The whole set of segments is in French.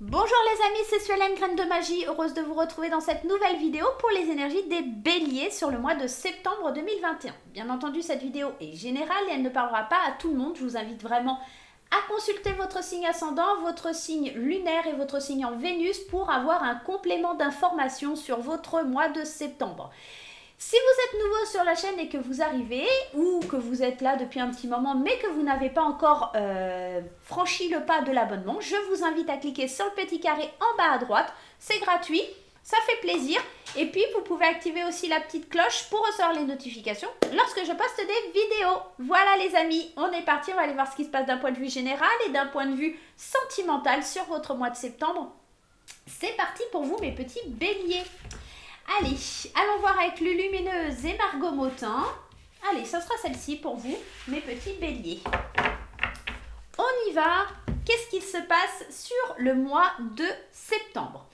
Bonjour les amis, c'est Suelen, Graine de Magie, heureuse de vous retrouver dans cette nouvelle vidéo pour les énergies des béliers sur le mois de septembre 2021. Bien entendu, cette vidéo est générale et elle ne parlera pas à tout le monde. Je vous invite vraiment à consulter votre signe ascendant, votre signe lunaire et votre signe en Vénus pour avoir un complément d'information sur votre mois de septembre. Si vous êtes nouveau sur la chaîne et que vous arrivez, ou que vous êtes là depuis un petit moment, mais que vous n'avez pas encore franchi le pas de l'abonnement, je vous invite à cliquer sur le petit carré en bas à droite. C'est gratuit, ça fait plaisir. Et puis, vous pouvez activer aussi la petite cloche pour recevoir les notifications lorsque je poste des vidéos. Voilà les amis, on est parti, on va aller voir ce qui se passe d'un point de vue général et d'un point de vue sentimental sur votre mois de septembre. C'est parti pour vous mes petits béliers. Allez, allons voir avec Lulumineuse et Margot Motin. Allez, ça sera celle-ci pour vous, mes petits béliers. On y va. Qu'est-ce qui se passe sur le mois de septembre?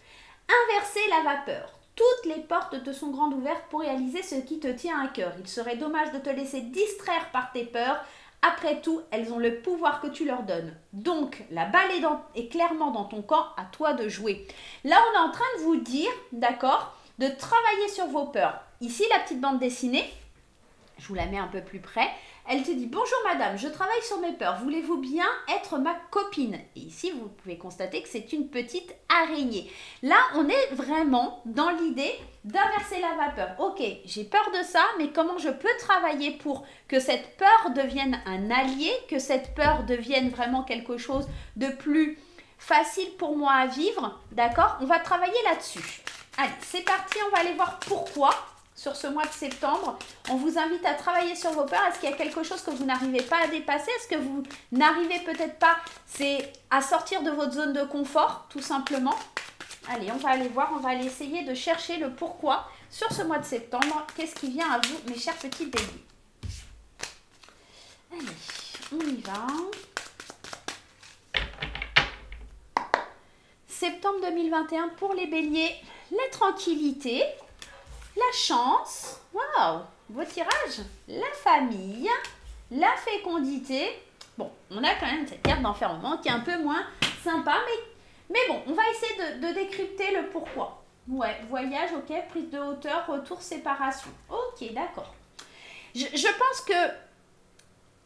Inverser la vapeur. Toutes les portes te sont grandes ouvertes pour réaliser ce qui te tient à cœur. Il serait dommage de te laisser distraire par tes peurs. Après tout, elles ont le pouvoir que tu leur donnes. Donc, la balle est clairement dans ton camp, à toi de jouer. Là, on est en train de vous dire, d'accord, de travailler sur vos peurs. Ici, la petite bande dessinée, je vous la mets un peu plus près. Elle te dit « Bonjour madame, je travaille sur mes peurs. Voulez-vous bien être ma copine ?» Et ici, vous pouvez constater que c'est une petite araignée. Là, on est vraiment dans l'idée d'inverser la vapeur. Ok, j'ai peur de ça, mais comment je peux travailler pour que cette peur devienne un allié, que cette peur devienne vraiment quelque chose de plus facile pour moi à vivre, d'accord? On va travailler là-dessus. Allez, c'est parti, on va aller voir pourquoi sur ce mois de septembre. On vous invite à travailler sur vos peurs. Est-ce qu'il y a quelque chose que vous n'arrivez pas à dépasser? Est-ce que vous n'arrivez peut-être pas, c'est à sortir de votre zone de confort, tout simplement? Allez, on va aller voir, on va aller essayer de chercher le pourquoi sur ce mois de septembre. Qu'est-ce qui vient à vous, mes chers petits béliers? Allez, on y va. Septembre 2021 pour les béliers. La tranquillité, la chance, waouh, beau tirage, la famille, la fécondité. Bon, on a quand même cette carte d'enfermement qui est un peu moins sympa, mais bon, on va essayer de décrypter le pourquoi. Ouais, voyage, ok, prise de hauteur, retour, séparation. Ok, d'accord. Je pense que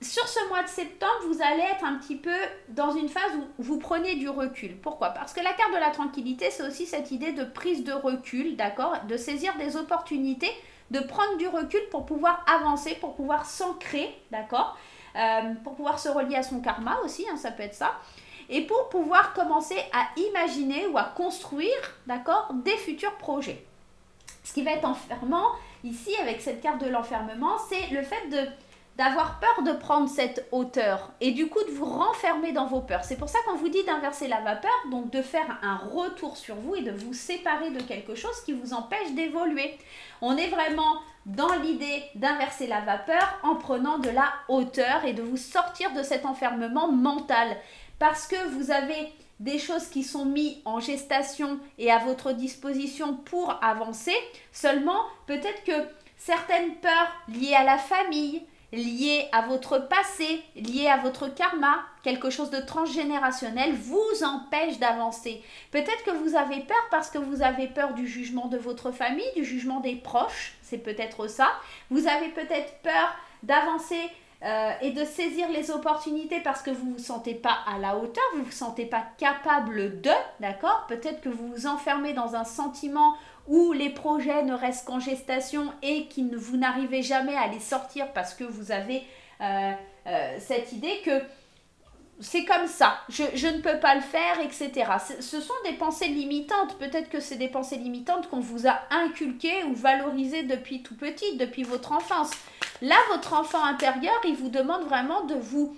sur ce mois de septembre, vous allez être un petit peu dans une phase où vous prenez du recul. Pourquoi? Parce que la carte de la tranquillité, c'est aussi cette idée de prise de recul, d'accord? De saisir des opportunités, de prendre du recul pour pouvoir avancer, pour pouvoir s'ancrer, d'accord? Pour pouvoir se relier à son karma aussi, hein, ça peut être ça. Et pour pouvoir commencer à imaginer ou à construire, d'accord, des futurs projets. Ce qui va être enfermant, ici, avec cette carte de l'enfermement, c'est le fait d'avoir peur de prendre cette hauteur et du coup de vous renfermer dans vos peurs. C'est pour ça qu'on vous dit d'inverser la vapeur, donc de faire un retour sur vous et de vous séparer de quelque chose qui vous empêche d'évoluer. On est vraiment dans l'idée d'inverser la vapeur en prenant de la hauteur et de vous sortir de cet enfermement mental. Parce que vous avez des choses qui sont mises en gestation et à votre disposition pour avancer. Seulement, peut-être que certaines peurs liées à la famille, lié à votre passé, lié à votre karma, quelque chose de transgénérationnel vous empêche d'avancer. Peut-être que vous avez peur parce que vous avez peur du jugement de votre famille, du jugement des proches, c'est peut-être ça. Vous avez peut-être peur d'avancer et de saisir les opportunités parce que vous ne vous sentez pas à la hauteur, vous ne vous sentez pas capable de, d'accord? Peut-être que vous vous enfermez dans un sentiment où les projets ne restent qu'en gestation et vous n'arrivez jamais à les sortir parce que vous avez cette idée que c'est comme ça, je ne peux pas le faire, etc. Ce sont des pensées limitantes. Peut-être que c'est des pensées limitantes qu'on vous a inculquées ou valorisées depuis tout petit, depuis votre enfance. Là, votre enfant intérieur, il vous demande vraiment de vous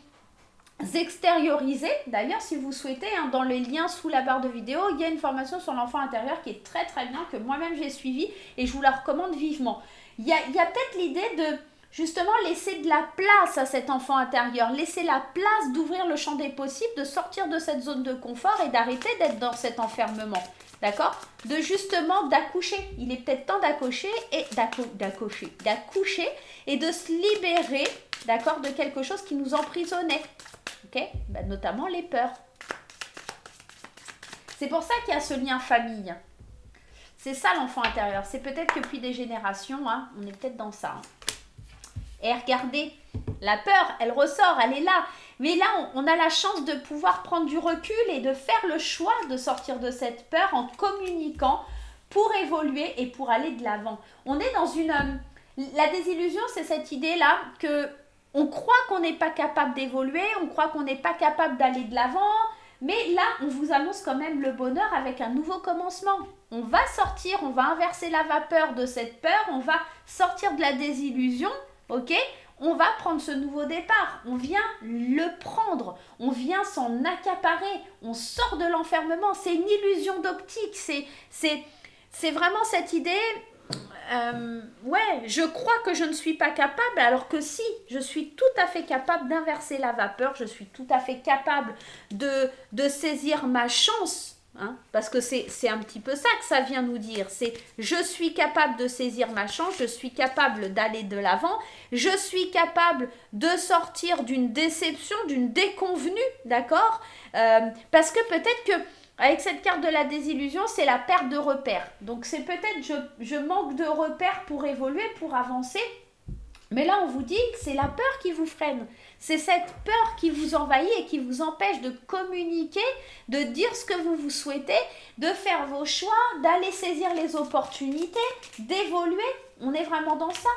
extérioriser. D'ailleurs, si vous souhaitez, hein, dans les liens sous la barre de vidéo, il y a une formation sur l'enfant intérieur qui est très très bien, que moi-même j'ai suivie et je vous la recommande vivement. Il y a peut-être l'idée de justement laisser de la place à cet enfant intérieur, laisser la place d'ouvrir le champ des possibles, de sortir de cette zone de confort et d'arrêter d'être dans cet enfermement. D'accord? De justement d'accoucher. Il est peut-être temps d'accoucher et d'accoucher et de se libérer, d'accord, de quelque chose qui nous emprisonnait. Ok? Ben, notamment les peurs. C'est pour ça qu'il y a ce lien famille. C'est ça l'enfant intérieur. C'est peut-être que depuis des générations, hein, on est peut-être dans ça. Hein. Et regardez, la peur, elle ressort, elle est là. Mais là, on a la chance de pouvoir prendre du recul et de faire le choix de sortir de cette peur en communiquant pour évoluer et pour aller de l'avant. On est dans une... la désillusion, c'est cette idée-là que on croit qu'on n'est pas capable d'évoluer, on croit qu'on n'est pas capable d'aller de l'avant, mais là, on vous annonce quand même le bonheur avec un nouveau commencement. On va sortir, on va inverser la vapeur de cette peur, on va sortir de la désillusion, ok ? On va prendre ce nouveau départ, on vient le prendre, on vient s'en accaparer, on sort de l'enfermement, c'est une illusion d'optique, c'est vraiment cette idée, ouais, je crois que je ne suis pas capable, alors que si, je suis tout à fait capable d'inverser la vapeur, je suis tout à fait capable de saisir ma chance. Hein, parce que c'est un petit peu ça que ça vient nous dire, c'est je suis capable de saisir ma chance, je suis capable d'aller de l'avant, je suis capable de sortir d'une déception, d'une déconvenue, d'accord, parce que peut-être que avec cette carte de la désillusion, c'est la perte de repères, donc c'est peut-être je manque de repères pour évoluer, pour avancer, mais là on vous dit que c'est la peur qui vous freine. C'est cette peur qui vous envahit et qui vous empêche de communiquer, de dire ce que vous souhaitez, de faire vos choix, d'aller saisir les opportunités, d'évoluer. On est vraiment dans ça.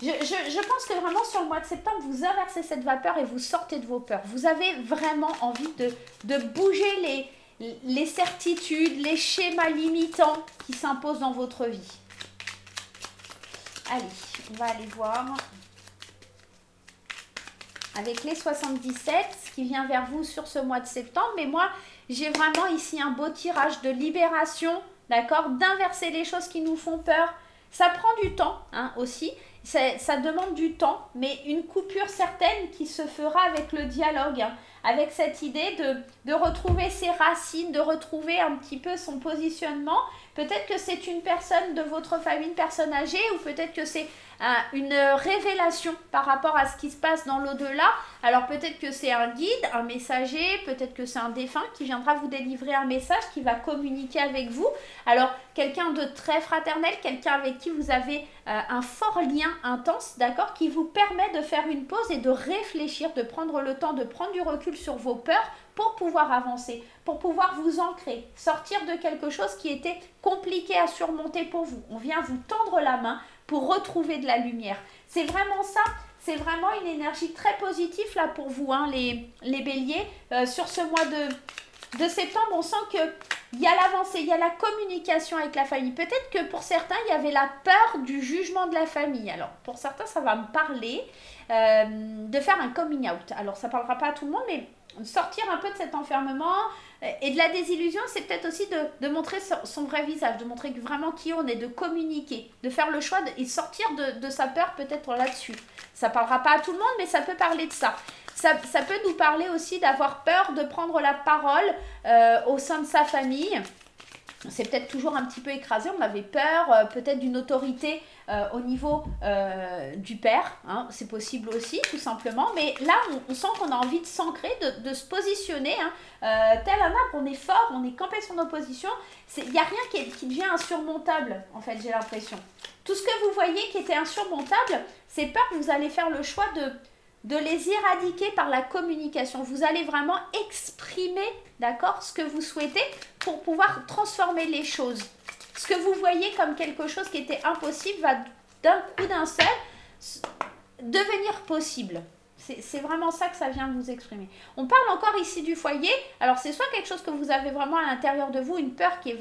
Je pense que vraiment sur le mois de septembre, vous inversez cette vapeur et vous sortez de vos peurs. Vous avez vraiment envie de bouger les certitudes, les schémas limitants qui s'imposent dans votre vie. Allez, on va aller voir... avec les 77, ce qui vient vers vous sur ce mois de septembre. Mais moi, j'ai vraiment ici un beau tirage de libération, d'accord, d'inverser les choses qui nous font peur. Ça prend du temps hein, aussi, ça demande du temps, mais une coupure certaine qui se fera avec le dialogue, hein, avec cette idée de retrouver ses racines, de retrouver un petit peu son positionnement. Peut-être que c'est une personne de votre famille, une personne âgée, ou peut-être que c'est une révélation par rapport à ce qui se passe dans l'au-delà. Alors peut-être que c'est un guide, un messager, peut-être que c'est un défunt qui viendra vous délivrer un message, qui va communiquer avec vous. Alors quelqu'un de très fraternel, quelqu'un avec qui vous avez un fort lien intense, d'accord, qui vous permet de faire une pause et de réfléchir, de prendre le temps, de prendre du recul sur vos peurs pour pouvoir avancer, pour pouvoir vous ancrer, sortir de quelque chose qui était compliqué à surmonter pour vous. On vient vous tendre la main pour retrouver de la lumière. C'est vraiment ça, c'est vraiment une énergie très positive là pour vous, hein, les béliers. Sur ce mois de septembre, on sent qu'il y a l'avancée, il y a la communication avec la famille. Peut-être que pour certains, il y avait la peur du jugement de la famille. Alors, pour certains, ça va me parler de faire un coming out. Alors, ça ne parlera pas à tout le monde, mais sortir un peu de cet enfermement et de la désillusion, c'est peut-être aussi de montrer son vrai visage, de montrer vraiment qui on est, de communiquer, de faire le choix et sortir de sa peur peut-être là-dessus. Ça ne parlera pas à tout le monde, mais ça peut parler de ça. Ça peut nous parler aussi d'avoir peur de prendre la parole au sein de sa famille. C'est peut-être toujours un petit peu écrasé, on avait peur peut-être d'une autorité au niveau du père, hein, c'est possible aussi tout simplement, mais là on sent qu'on a envie de s'ancrer, de se positionner, hein, tel un arbre, on est fort, on est campé sur nos positions, il n'y a rien qui devient insurmontable en fait, j'ai l'impression. Tout ce que vous voyez qui était insurmontable, ces peurs, vous allez faire le choix de les éradiquer par la communication. Vous allez vraiment exprimer, d'accord, ce que vous souhaitez pour pouvoir transformer les choses. Ce que vous voyez comme quelque chose qui était impossible va d'un coup d'un seul devenir possible. C'est vraiment ça que ça vient vous exprimer. On parle encore ici du foyer. Alors c'est soit quelque chose que vous avez vraiment à l'intérieur de vous, une peur qui est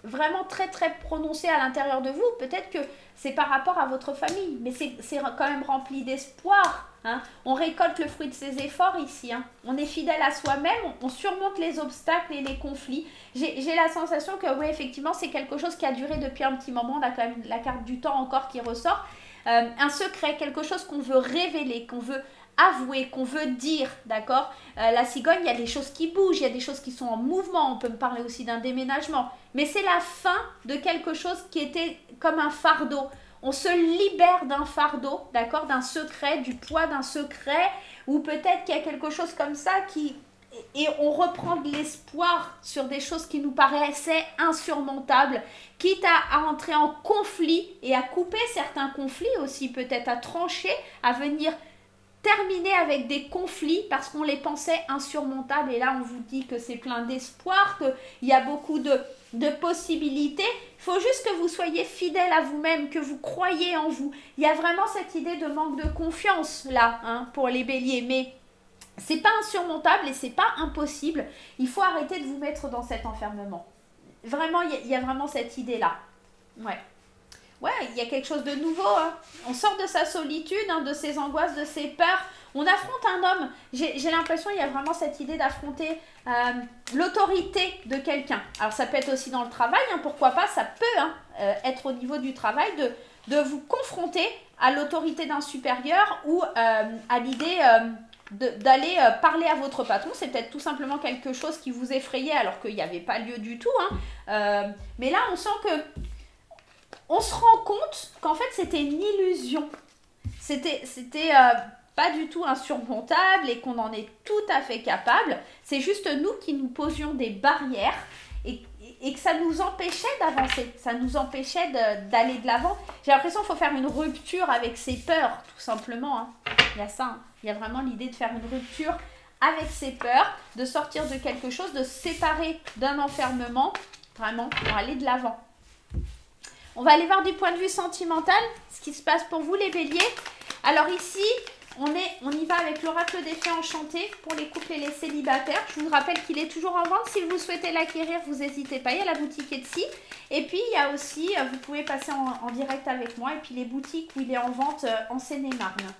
vraiment très très prononcée à l'intérieur de vous. Peut-être que c'est par rapport à votre famille, mais c'est quand même rempli d'espoir. Hein. On récolte le fruit de ses efforts ici. Hein. On est fidèle à soi-même, on surmonte les obstacles et les conflits. J'ai la sensation que oui, effectivement, c'est quelque chose qui a duré depuis un petit moment. On a quand même la carte du temps encore qui ressort. Un secret, quelque chose qu'on veut révéler, qu'on veut avouer, qu'on veut dire, d'accord. La cigogne, il y a des choses qui bougent, il y a des choses qui sont en mouvement. On peut me parler aussi d'un déménagement. Mais c'est la fin de quelque chose qui était comme un fardeau. On se libère d'un fardeau, d'accord, d'un secret, du poids d'un secret, ou peut-être qu'il y a quelque chose comme ça qui et on reprend de l'espoir sur des choses qui nous paraissaient insurmontables, quitte à entrer en conflit et à couper certains conflits aussi, peut-être à trancher, à venir terminer avec des conflits parce qu'on les pensait insurmontables. Et là, on vous dit que c'est plein d'espoir, qu'il y a beaucoup de possibilités. Il faut juste que vous soyez fidèle à vous-même, que vous croyez en vous. Il y a vraiment cette idée de manque de confiance là, hein, pour les béliers, mais c'est pas insurmontable et c'est pas impossible. Il faut arrêter de vous mettre dans cet enfermement. Vraiment, il y a vraiment cette idée-là. Ouais. Ouais, il y a quelque chose de nouveau. Hein. On sort de sa solitude, hein, de ses angoisses, de ses peurs. On affronte un homme. J'ai l'impression qu'il y a vraiment cette idée d'affronter l'autorité de quelqu'un. Alors ça peut être aussi dans le travail, hein, pourquoi pas, ça peut être au niveau du travail de vous confronter à l'autorité d'un supérieur ou à l'idée d'aller parler à votre patron. C'est peut-être tout simplement quelque chose qui vous effrayait alors qu'il n'y avait pas lieu du tout. Hein. Mais là, on sent que on se rend compte qu'en fait, c'était une illusion. C'était pas du tout insurmontable et qu'on en est tout à fait capable. C'est juste nous qui nous posions des barrières et que ça nous empêchait d'avancer. Ça nous empêchait d'aller de l'avant. J'ai l'impression qu'il faut faire une rupture avec ses peurs, tout simplement. Hein. Il y a ça. Hein. Il y a vraiment l'idée de faire une rupture avec ses peurs, de sortir de quelque chose, de se séparer d'un enfermement, vraiment, pour aller de l'avant. On va aller voir du point de vue sentimental, ce qui se passe pour vous les béliers. Alors ici, on y va avec l'oracle des fées enchantées pour les couples et les célibataires. Je vous rappelle qu'il est toujours en vente. Si vous souhaitez l'acquérir, vous n'hésitez pas. Il y a la boutique Etsy. Et puis, il y a aussi, vous pouvez passer en direct avec moi. Et puis, les boutiques où il est en vente en Seine-et-Marne.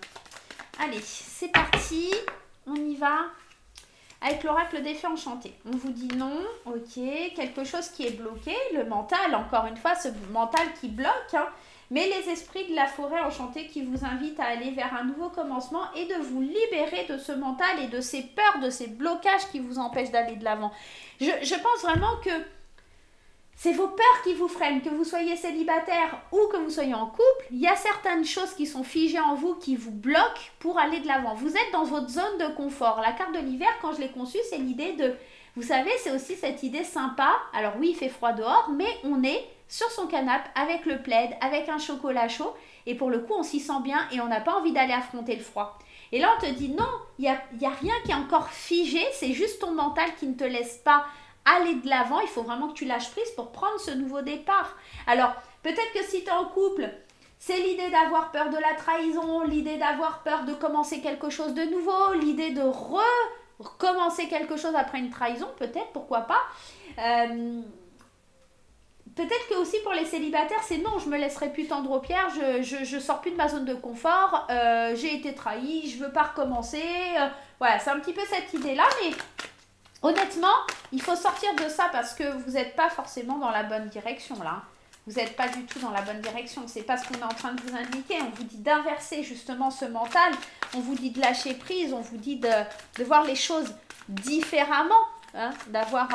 Allez, c'est parti. On y va. Avec l'oracle des fées enchantées. On vous dit non, ok, quelque chose qui est bloqué, le mental, encore une fois, ce mental qui bloque, hein, mais les esprits de la forêt enchantée qui vous invitent à aller vers un nouveau commencement et de vous libérer de ce mental et de ces peurs, de ces blocages qui vous empêchent d'aller de l'avant. Je pense vraiment que c'est vos peurs qui vous freinent, que vous soyez célibataire ou que vous soyez en couple. Il y a certaines choses qui sont figées en vous, qui vous bloquent pour aller de l'avant. Vous êtes dans votre zone de confort. La carte de l'hiver, quand je l'ai conçue, c'est l'idée de... Vous savez, c'est aussi cette idée sympa. Alors oui, il fait froid dehors, mais on est sur son canapé avec le plaid, avec un chocolat chaud. Et pour le coup, on s'y sent bien et on n'a pas envie d'aller affronter le froid. Et là, on te dit non, il y a rien qui est encore figé. C'est juste ton mental qui ne te laisse pas aller de l'avant. Il faut vraiment que tu lâches prise pour prendre ce nouveau départ. Alors, peut-être que si tu es en couple, c'est l'idée d'avoir peur de la trahison, l'idée d'avoir peur de commencer quelque chose de nouveau, l'idée de recommencer quelque chose après une trahison, peut-être, pourquoi pas. Peut-être que aussi pour les célibataires, c'est non, je me laisserai plus tendre aux pierres, je sors plus de ma zone de confort, j'ai été trahi, je veux pas recommencer. Voilà, c'est un petit peu cette idée-là, mais... Honnêtement, il faut sortir de ça parce que vous n'êtes pas forcément dans la bonne direction là. Vous n'êtes pas du tout dans la bonne direction. C'est pas ce qu'on est en train de vous indiquer. On vous dit d'inverser justement ce mental. On vous dit de lâcher prise. On vous dit de voir les choses différemment. Hein, d'avoir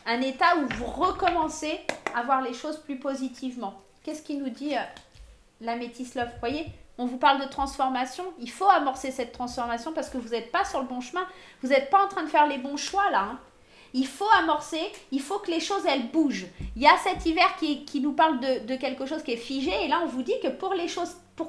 un état où vous recommencez à voir les choses plus positivement. Qu'est-ce qui nous dit la Métis Love? Vous voyez, on vous parle de transformation. Il faut amorcer cette transformation parce que vous n'êtes pas sur le bon chemin. Vous n'êtes pas en train de faire les bons choix là. Hein. Il faut amorcer, il faut que les choses, elles bougent. Il y a cet hiver qui nous parle de quelque chose qui est figé. Et là, on vous dit que pour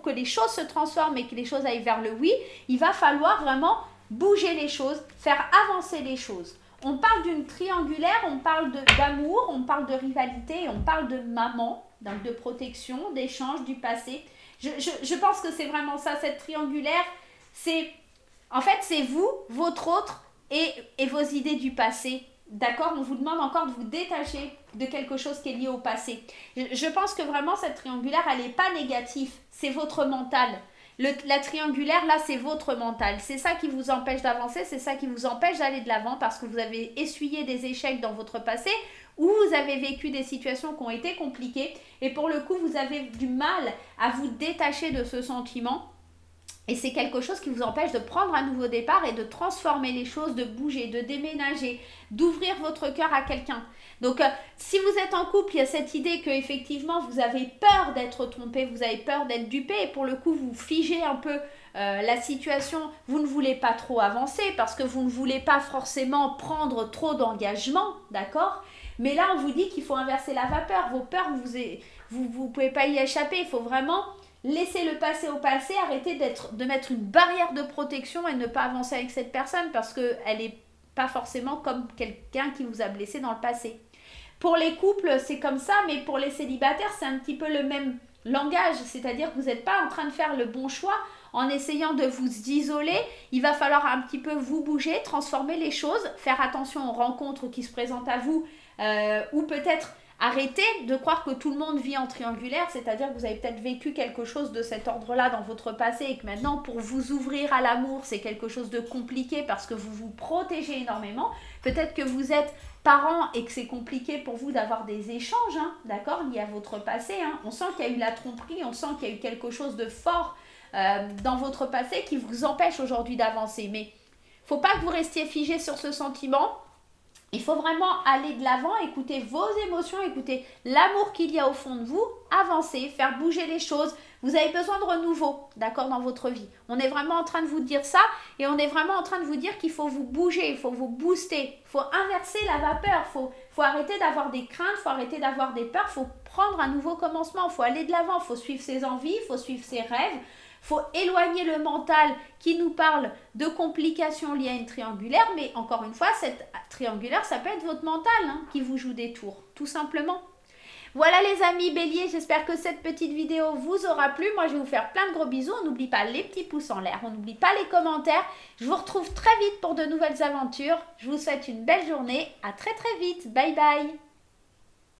que les choses se transforment et que les choses aillent vers le oui, il va falloir vraiment bouger les choses, faire avancer les choses. On parle d'une triangulaire, on parle d'amour, on parle de rivalité, on parle de maman, donc de protection, d'échange, du passé. Je pense que c'est vraiment ça, cette triangulaire. En fait, c'est vous, votre autre et vos idées du passé. D'accord? On vous demande encore de vous détacher de quelque chose qui est lié au passé. Je pense que vraiment, cette triangulaire, elle n'est pas négative. C'est votre mental. La triangulaire, là, c'est votre mental. C'est ça qui vous empêche d'avancer, c'est ça qui vous empêche d'aller de l'avant parce que vous avez essuyé des échecs dans votre passé ou vous avez vécu des situations qui ont été compliquées et pour le coup, vous avez du mal à vous détacher de ce sentiment. Et c'est quelque chose qui vous empêche de prendre un nouveau départ et de transformer les choses, de bouger, de déménager, d'ouvrir votre cœur à quelqu'un. Donc, si vous êtes en couple, il y a cette idée qu'effectivement, vous avez peur d'être trompé, vous avez peur d'être dupé et pour le coup, vous figez un peu la situation, vous ne voulez pas trop avancer parce que vous ne voulez pas forcément prendre trop d'engagement, d'accord? Mais là, on vous dit qu'il faut inverser la vapeur. Vos peurs, vous pouvez pas y échapper. Il faut vraiment laisser le passé au passé, arrêter de mettre une barrière de protection et ne pas avancer avec cette personne parce qu'elle n'est pas forcément comme quelqu'un qui vous a blessé dans le passé. Pour les couples, c'est comme ça, mais pour les célibataires, c'est un petit peu le même langage, c'est-à-dire que vous n'êtes pas en train de faire le bon choix en essayant de vous isoler. Il va falloir un petit peu vous bouger, transformer les choses, faire attention aux rencontres qui se présentent à vous ou peut-être arrêter de croire que tout le monde vit en triangulaire, c'est-à-dire que vous avez peut-être vécu quelque chose de cet ordre-là dans votre passé et que maintenant pour vous ouvrir à l'amour, c'est quelque chose de compliqué parce que vous vous protégez énormément. Peut-être que vous êtes parents et que c'est compliqué pour vous d'avoir des échanges, hein, d'accord, liés à votre passé. Hein. On sent qu'il y a eu la tromperie, on sent qu'il y a eu quelque chose de fort dans votre passé qui vous empêche aujourd'hui d'avancer. Mais il ne faut pas que vous restiez figé sur ce sentiment. Il faut vraiment aller de l'avant, écouter vos émotions, écouter l'amour qu'il y a au fond de vous, avancer, faire bouger les choses. Vous avez besoin de renouveau, d'accord, dans votre vie. On est vraiment en train de vous dire ça et on est vraiment en train de vous dire qu'il faut vous bouger, il faut vous booster, il faut inverser la vapeur, il faut arrêter d'avoir des craintes, il faut arrêter d'avoir des peurs, il faut prendre un nouveau commencement, il faut aller de l'avant, il faut suivre ses envies, il faut suivre ses rêves. Il faut éloigner le mental qui nous parle de complications liées à une triangulaire, mais encore une fois, cette triangulaire, ça peut être votre mental hein, qui vous joue des tours, tout simplement. Voilà les amis béliers, j'espère que cette petite vidéo vous aura plu. Moi, je vais vous faire plein de gros bisous. On n'oublie pas les petits pouces en l'air, on n'oublie pas les commentaires. Je vous retrouve très vite pour de nouvelles aventures. Je vous souhaite une belle journée. À très très vite. Bye bye.